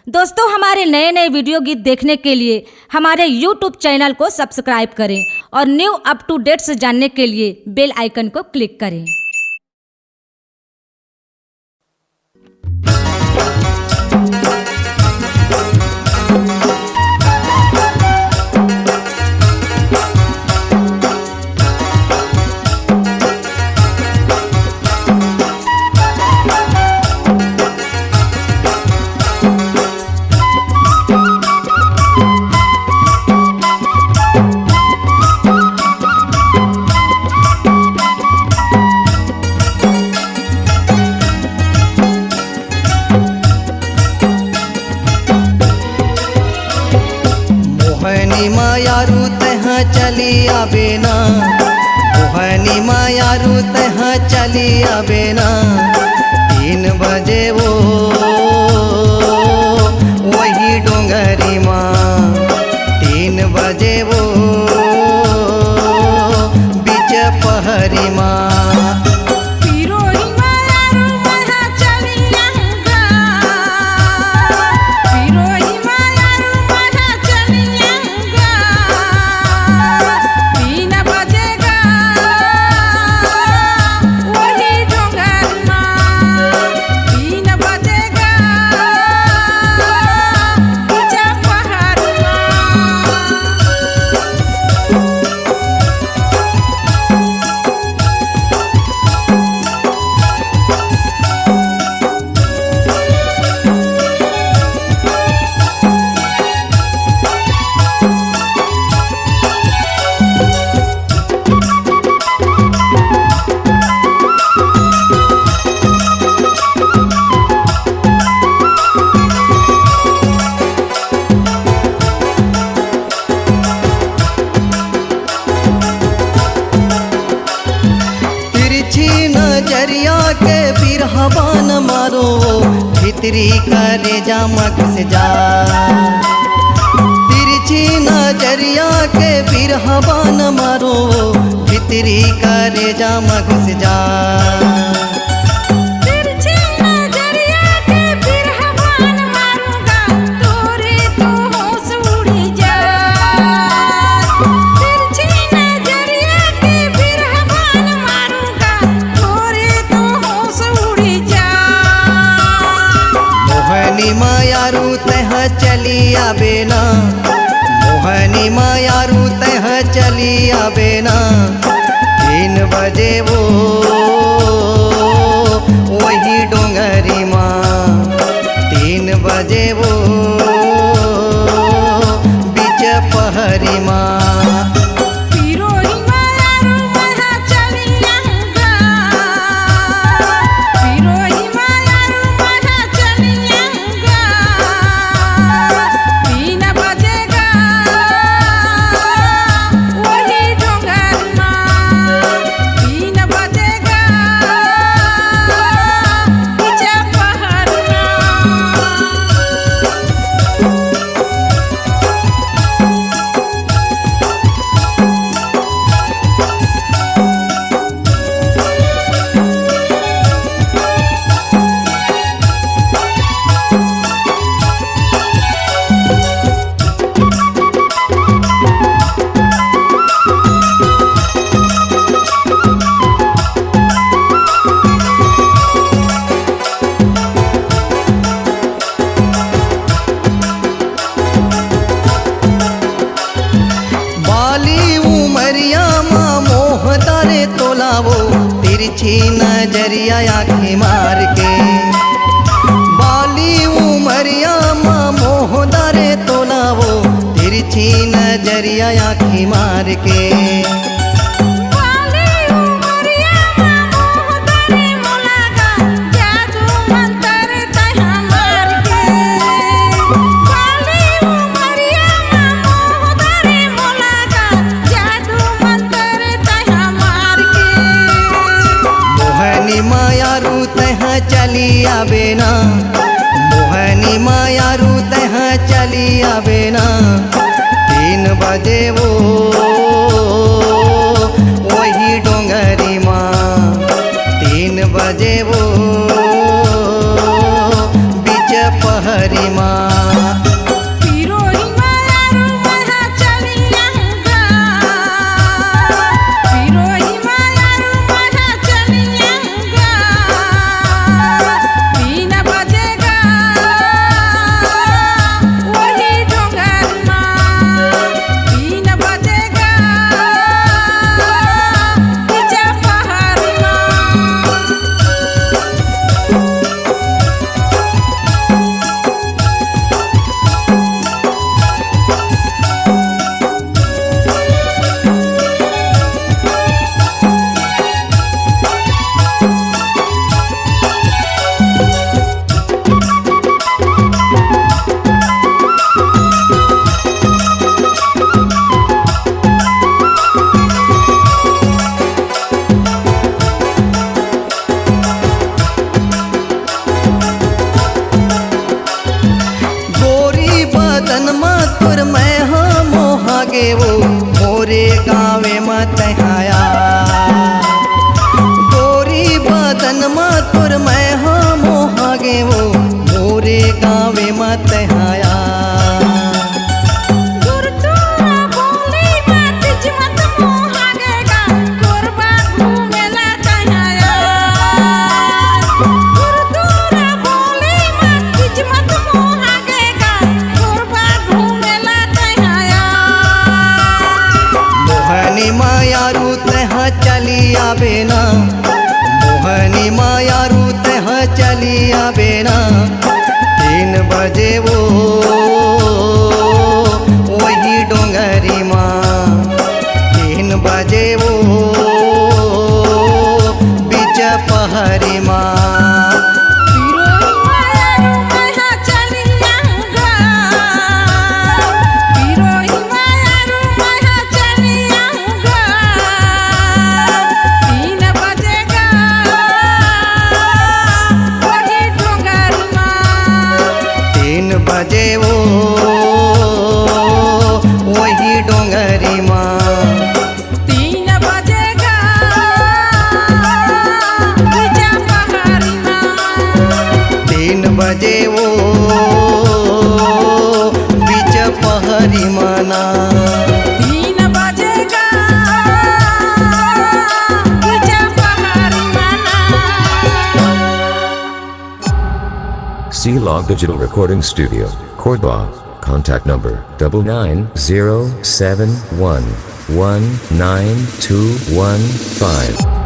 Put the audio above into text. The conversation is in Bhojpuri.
दोस्तों, हमारे नए नए वीडियो गीत देखने के लिए हमारे YouTube चैनल को सब्सक्राइब करें और न्यू अप टू डेट्स जानने के लिए बेल आइकन को क्लिक करें। मोहनी मायारू तहाँ चली आबे ना, मोहनी मायारू तहाँ चली आबे ना। 3 बजे वो वही डोंगरी माँ, 3 बजे वो बीच पहरी माँ। नजरिया के बिरहबान मारो, भितरी करे जामक से जा। तिरछी नजरिया के बिरहबान मारो, भितरी करे जामक से जा। मोहनी मायारू तहाँ चली आबे ना, मोहनी मायारू तहाँ चली आबे ना। 3 बजे वो वही डोंगरी माँ, 3 बजे वो बीच पहरी माँ। तोलावो तिरछी नजरिया आँखें मार के, बाली उमरिया माँ मोहदारे तोलावो तिरछी नजरिया आँखें मार के। मायारू तहाँ चली आबे ना, मोहनी मायारू तहाँ चली आबे ना। 3 बजे वो वही डोंगरी माँ, 3 बजे वो बीच पहरी माँ। बदन मातुर मैं हाँ मोहागे वो मोरे गावे मत आया गोरी बदन मातुर मैं हाँ मोहागे वो मोरे गावे मत आया मायारू तह चली आबेना मोहनी मायारू तह चली आबेना 3 बजे वो वही डोंगरी माँ 3 बजे वो बीच पहरी माँ बजे वो वही डोंगरी माँ 3 बजेगा बीच पहाड़ी माँ 3 बजे वो बीच पहरी माना 3 बजेगा बीच पहाड़ी माना C-Log Digital Recording Studio, Cordoba. Contact number 99071192115.